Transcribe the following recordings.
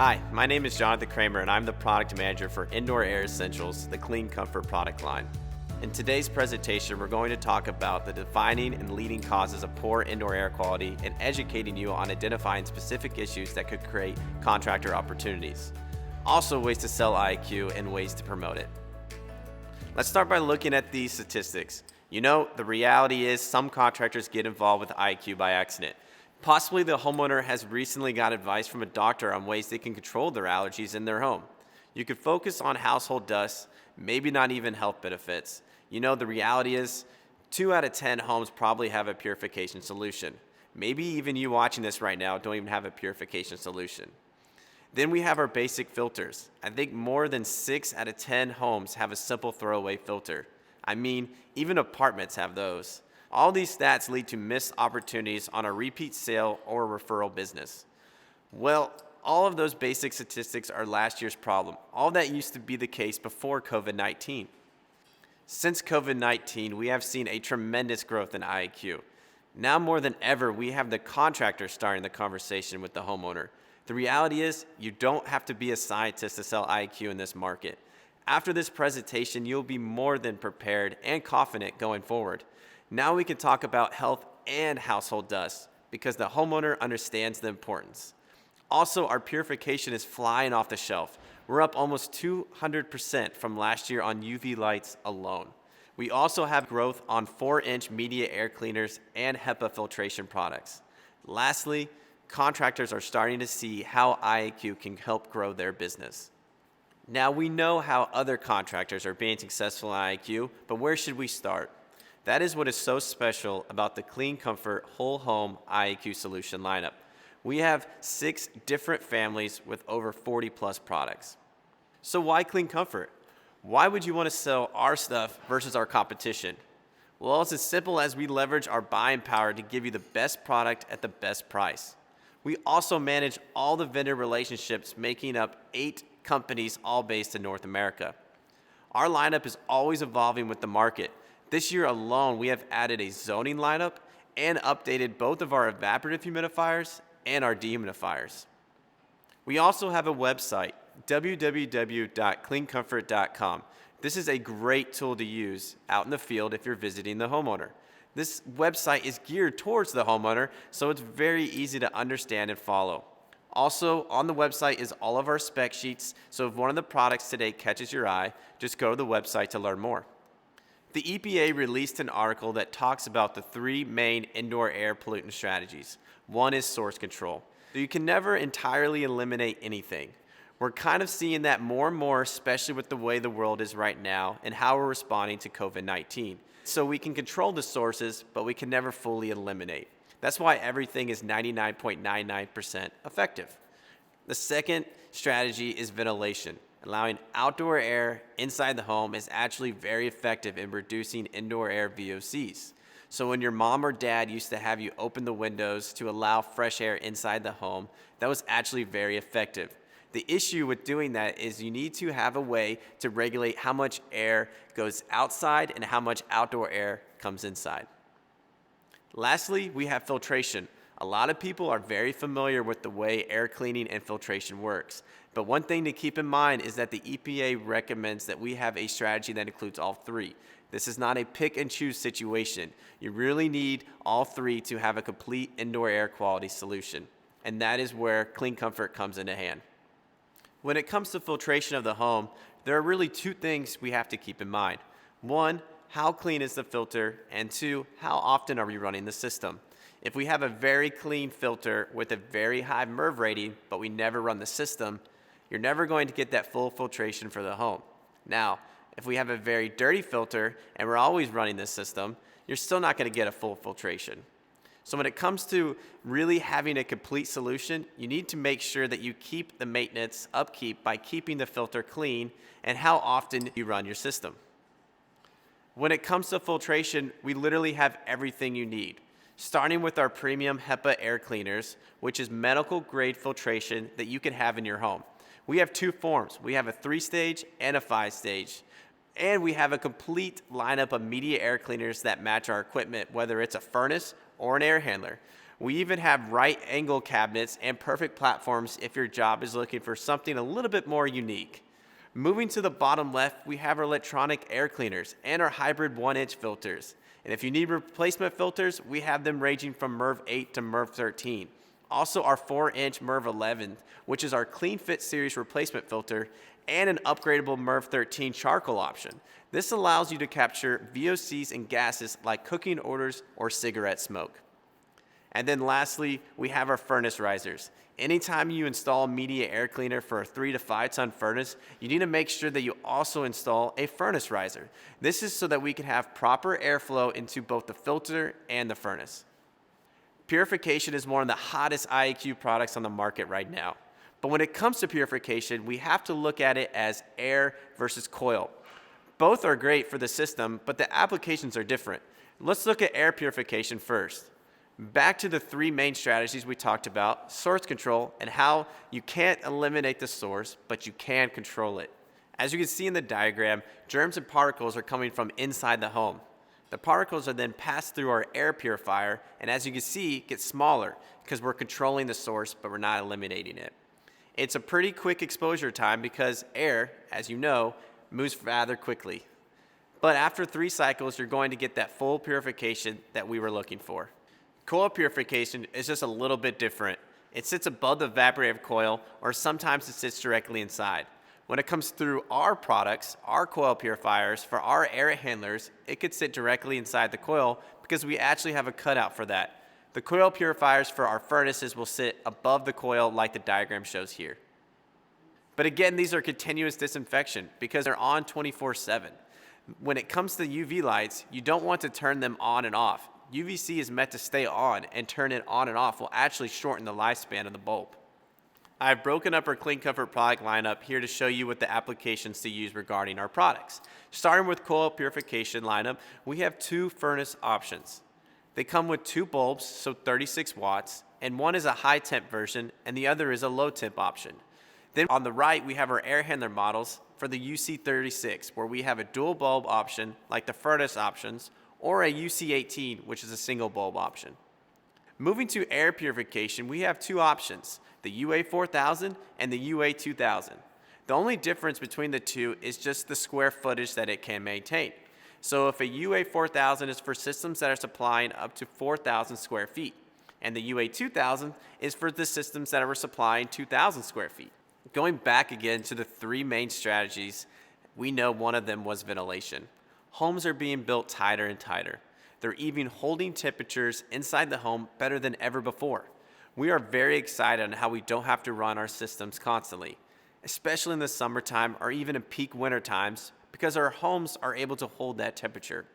Hi, my name is Jonathan Kramer and I'm the product manager for Indoor Air Essentials, the Clean Comfort product line. In today's presentation, we're going to talk about the defining and leading causes of poor indoor air quality and educating you on identifying specific issues that could create contractor opportunities. Also, ways to sell IAQ and ways to promote it. Let's start by looking at these statistics. You know, the reality is some contractors get involved with IAQ by accident. Possibly the homeowner has recently got advice from a doctor on ways they can control their allergies in their home. You could focus on household dust, maybe not even health benefits. You know, the reality is 2 out of 10 homes probably have a purification solution. Maybe even you watching this right now don't even have a purification solution. Then we have our basic filters. I think more than 6 out of 10 homes have a simple throwaway filter. I mean, even apartments have those. All these stats lead to missed opportunities on a repeat sale or referral business. Well, all of those basic statistics are last year's problem. All that used to be the case before COVID-19. Since COVID-19, we have seen a tremendous growth in IAQ. Now more than ever, we have the contractor starting the conversation with the homeowner. The reality is, you don't have to be a scientist to sell IAQ in this market. After this presentation, you'll be more than prepared and confident going forward. Now we can talk about health and household dust because the homeowner understands the importance. Also, our purification is flying off the shelf. We're up almost 200% from last year on UV lights alone. We also have growth on 4-inch media air cleaners and HEPA filtration products. Lastly, contractors are starting to see how IAQ can help grow their business. Now we know how other contractors are being successful in IAQ, but where should we start? That is what is so special about the Clean Comfort Whole Home IAQ solution lineup. We have 6 different families with over 40 plus products. So why Clean Comfort? Why would you want to sell our stuff versus our competition? Well, it's as simple as we leverage our buying power to give you the best product at the best price. We also manage all the vendor relationships, making up 8 companies all based in North America. Our lineup is always evolving with the market. This year alone, we have added a zoning lineup and updated both of our evaporative humidifiers and our dehumidifiers. We also have a website, www.cleancomfort.com. This is a great tool to use out in the field if you're visiting the homeowner. This website is geared towards the homeowner, so it's very easy to understand and follow. Also, on the website is all of our spec sheets, so if one of the products today catches your eye, just go to the website to learn more. The EPA released an article that talks about the 3 main indoor air pollutant strategies. One is source control. So you can never entirely eliminate anything. We're kind of seeing that more and more, especially with the way the world is right now and how we're responding to COVID-19. So we can control the sources, but we can never fully eliminate. That's why everything is 99.99% effective. The second strategy is ventilation. Allowing outdoor air inside the home is actually very effective in reducing indoor air VOCs. So when your mom or dad used to have you open the windows to allow fresh air inside the home, that was actually very effective. The issue with doing that is you need to have a way to regulate how much air goes outside and how much outdoor air comes inside. Lastly, we have filtration. A lot of people are very familiar with the way air cleaning and filtration works. But one thing to keep in mind is that the EPA recommends that we have a strategy that includes all 3. This is not a pick and choose situation. You really need all 3 to have a complete indoor air quality solution. And that is where Clean Comfort comes into hand. When it comes to filtration of the home, there are really 2 things we have to keep in mind. 1, how clean is the filter? And 2, how often are we running the system? If we have a very clean filter with a very high MERV rating, but we never run the system, you're never going to get that full filtration for the home. Now, if we have a very dirty filter and we're always running this system, you're still not going to get a full filtration. So when it comes to really having a complete solution, you need to make sure that you keep the maintenance upkeep by keeping the filter clean and how often you run your system. When it comes to filtration, we literally have everything you need. Starting with our premium HEPA air cleaners, which is medical grade filtration that you can have in your home. We have 2 forms. We have a 3-stage and a 5-stage. And we have a complete lineup of media air cleaners that match our equipment, whether it's a furnace or an air handler. We even have right angle cabinets and perfect platforms if your job is looking for something a little bit more unique. Moving to the bottom left, we have our electronic air cleaners and our hybrid 1-inch filters. And if you need replacement filters, we have them ranging from MERV 8 to MERV 13. Also our 4-inch MERV 11, which is our Clean Fit Series replacement filter, and an upgradable MERV 13 charcoal option. This allows you to capture VOCs and gases like cooking odors or cigarette smoke. And then lastly, we have our furnace risers. Anytime you install a media air cleaner for a 3 to 5 ton furnace, you need to make sure that you also install a furnace riser. This is so that we can have proper airflow into both the filter and the furnace. Purification is one of the hottest IAQ products on the market right now. But when it comes to purification, we have to look at it as air versus coil. Both are great for the system, but the applications are different. Let's look at air purification first. Back to the 3 main strategies we talked about, source control and how you can't eliminate the source, but you can control it. As you can see in the diagram, germs and particles are coming from inside the home. The particles are then passed through our air purifier, and as you can see, get smaller because we're controlling the source, but we're not eliminating it. It's a pretty quick exposure time because air, as you know, moves rather quickly. But after 3 cycles, you're going to get that full purification that we were looking for. Coil purification is just a little bit different. It sits above the evaporative coil, or sometimes it sits directly inside. When it comes through our products, our coil purifiers, for our air handlers, it could sit directly inside the coil because we actually have a cutout for that. The coil purifiers for our furnaces will sit above the coil like the diagram shows here. But again, these are continuous disinfection because they're on 24/7. When it comes to UV lights, you don't want to turn them on and off. UVC is meant to stay on, and turn it on and off will actually shorten the lifespan of the bulb. I've broken up our Clean Comfort product lineup here to show you what the applications to use regarding our products. Starting with coil purification lineup, we have 2 furnace options. They come with 2 bulbs, so 36 watts, and one is a high temp version and the other is a low temp option. Then on the right, we have our air handler models for the UC36, where we have a dual bulb option like the furnace options, or a UC18, which is a single bulb option. Moving to air purification, we have 2 options, the UA4000 and the UA2000. The only difference between the 2 is just the square footage that it can maintain. So if a UA4000 is for systems that are supplying up to 4,000 square feet, and the UA2000 is for the systems that are supplying 2,000 square feet. Going back again to the 3 main strategies, we know one of them was ventilation. Homes are being built tighter and tighter. They're even holding temperatures inside the home better than ever before. We are very excited on how we don't have to run our systems constantly, especially in the summertime or even in peak winter times, because our homes are able to hold that temperature.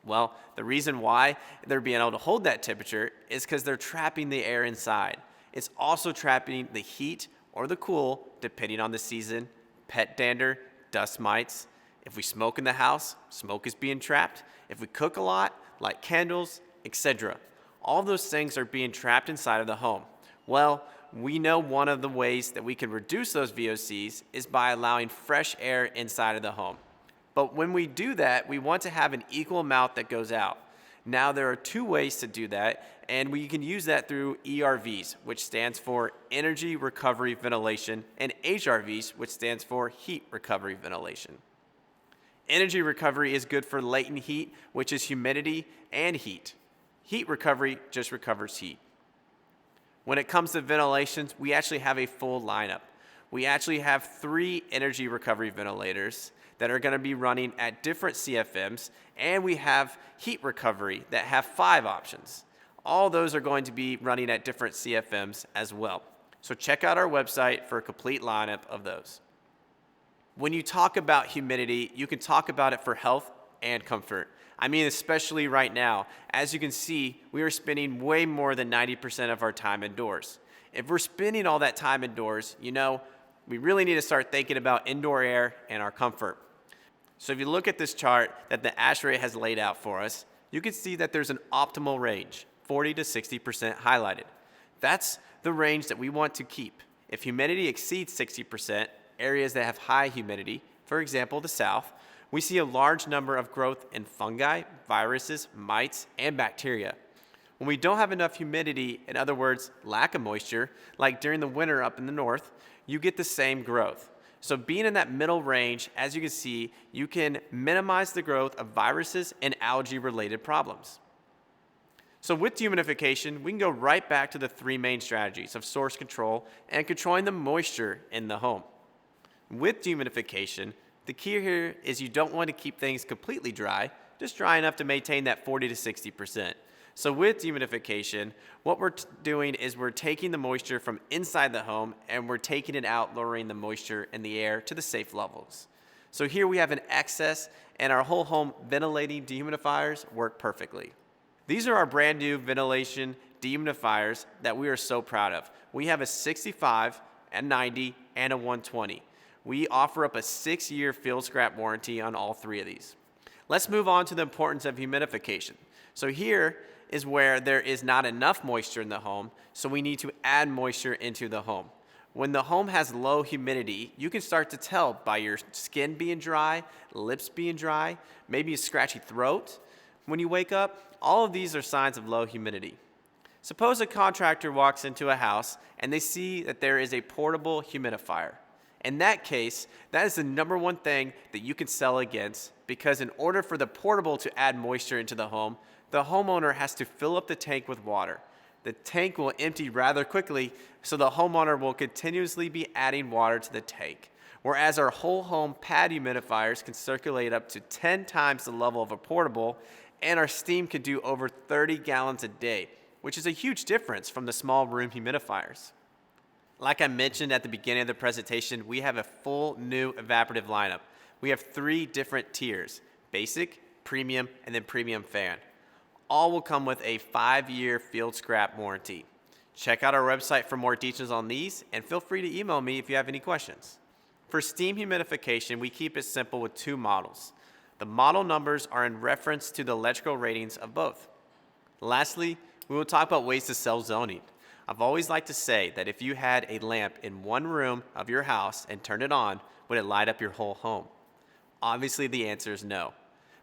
Well, the reason why they're being able to hold that temperature is because they're trapping the air inside. It's also trapping the heat or the cool, depending on the season, pet dander, dust mites. If we smoke in the house, smoke is being trapped. If we cook a lot, light candles, etc. All those things are being trapped inside of the home. Well, we know one of the ways that we can reduce those VOCs is by allowing fresh air inside of the home. But when we do that, we want to have an equal amount that goes out. Now there are 2 ways to do that, and we can use that through ERVs, which stands for Energy Recovery Ventilation, and HRVs, which stands for Heat Recovery Ventilation. Energy recovery is good for latent heat, which is humidity and heat. Heat recovery just recovers heat. When it comes to ventilations, we actually have a full lineup. We actually have 3 energy recovery ventilators that are going to be running at different CFMs, and we have heat recovery that have 5 options. All those are going to be running at different CFMs as well. So check out our website for a complete lineup of those. When you talk about humidity, you can talk about it for health and comfort. I mean, especially right now. As you can see, we are spending way more than 90% of our time indoors. If we're spending all that time indoors, we really need to start thinking about indoor air and our comfort. So if you look at this chart that the ASHRAE has laid out for us, you can see that there's an optimal range, 40 to 60% highlighted. That's the range that we want to keep. If humidity exceeds 60%, areas that have high humidity, for example, the South, we see a large number of growth in fungi, viruses, mites, and bacteria. When we don't have enough humidity, in other words, lack of moisture, like during the winter up in the north, you get the same growth. So being in that middle range, as you can see, you can minimize the growth of viruses and algae-related problems. So with dehumidification, we can go right back to the three main strategies of source control and controlling the moisture in the home. With dehumidification, the key here is you don't want to keep things completely dry, just dry enough to maintain that 40 to 60%. So with dehumidification, what we're doing is we're taking the moisture from inside the home and we're taking it out, lowering the moisture in the air to the safe levels. So here we have an excess and our whole home ventilating dehumidifiers work perfectly. These are our brand new ventilation dehumidifiers that we are so proud of. We have a 65, a 90, and a 120. We offer up a 6-year field scrap warranty on all three of these. Let's move on to the importance of humidification. So here is where there is not enough moisture in the home, so we need to add moisture into the home. When the home has low humidity, you can start to tell by your skin being dry, lips being dry, maybe a scratchy throat. When you wake up, all of these are signs of low humidity. Suppose a contractor walks into a house and they see that there is a portable humidifier. In that case, that is the number one thing that you can sell against, because in order for the portable to add moisture into the home, the homeowner has to fill up the tank with water. The tank will empty rather quickly, so the homeowner will continuously be adding water to the tank. Whereas our whole home pad humidifiers can circulate up to 10 times the level of a portable, and our steam can do over 30 gallons a day, which is a huge difference from the small room humidifiers. Like I mentioned at the beginning of the presentation, we have a full new evaporative lineup. We have 3 different tiers: basic, premium, and then premium fan. All will come with a 5-year field scrap warranty. Check out our website for more details on these, and feel free to email me if you have any questions. For steam humidification, we keep it simple with 2 models. The model numbers are in reference to the electrical ratings of both. Lastly, we will talk about ways to sell zoning. I've always liked to say that if you had a lamp in one room of your house and turned it on, would it light up your whole home? Obviously, the answer is no.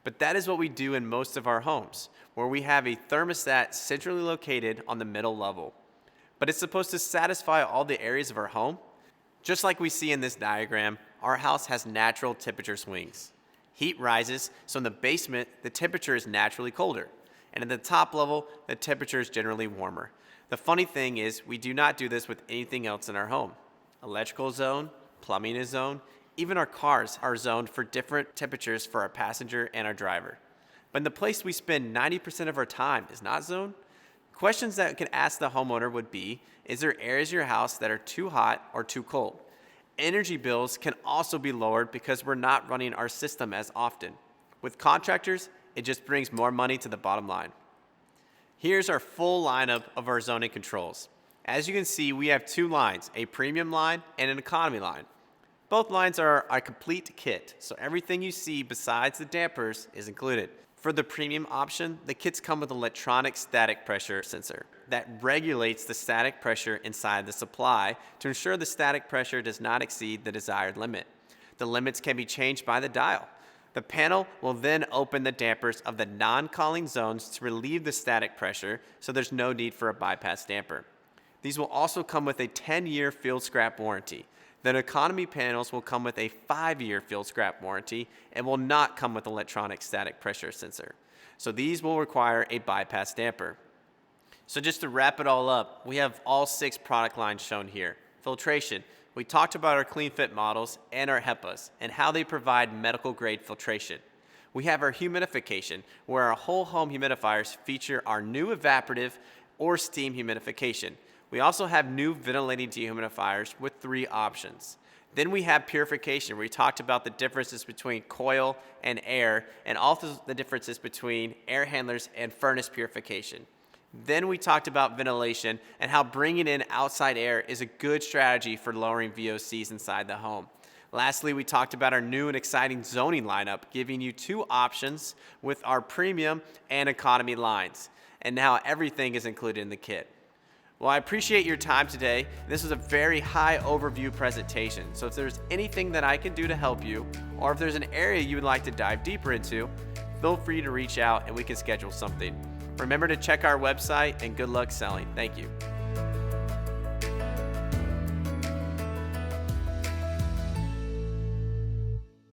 But that is what we do in most of our homes, where we have a thermostat centrally located on the middle level. But it's supposed to satisfy all the areas of our home. Just like we see in this diagram, our house has natural temperature swings. Heat rises, so in the basement, the temperature is naturally colder. And at the top level, the temperature is generally warmer. The funny thing is, we do not do this with anything else in our home. Electrical zone, plumbing is zoned, even our cars are zoned for different temperatures for our passenger and our driver. But in the place we spend 90% of our time is not zoned, questions that we can ask the homeowner would be, is there areas in your house that are too hot or too cold? Energy bills can also be lowered because we're not running our system as often. With contractors, it just brings more money to the bottom line. Here's our full lineup of our zoning controls. As you can see, we have 2 lines, a premium line and an economy line. Both lines are a complete kit, so everything you see besides the dampers is included. For the premium option, the kits come with an electronic static pressure sensor that regulates the static pressure inside the supply to ensure the static pressure does not exceed the desired limit. The limits can be changed by the dial. The panel will then open the dampers of the non-calling zones to relieve the static pressure, so there's no need for a bypass damper. These will also come with a 10-year field scrap warranty. The economy panels will come with a 5-year field scrap warranty and will not come with electronic static pressure sensor. So these will require a bypass damper. So just to wrap it all up, we have all 6 product lines shown here. Filtration. We talked about our clean fit models and our HEPAs and how they provide medical grade filtration. We have our humidification, where our whole home humidifiers feature our new evaporative or steam humidification. We also have new ventilating dehumidifiers with 3 options. Then we have purification, where we talked about the differences between coil and air, and also the differences between air handlers and furnace purification. Then we talked about ventilation and how bringing in outside air is a good strategy for lowering VOCs inside the home. Lastly, we talked about our new and exciting zoning lineup, giving you 2 options with our premium and economy lines. And now everything is included in the kit. Well, I appreciate your time today. This was a very high overview presentation. So if there's anything that I can do to help you, or if there's an area you would like to dive deeper into, feel free to reach out and we can schedule something. Remember to check our website, and good luck selling. Thank you.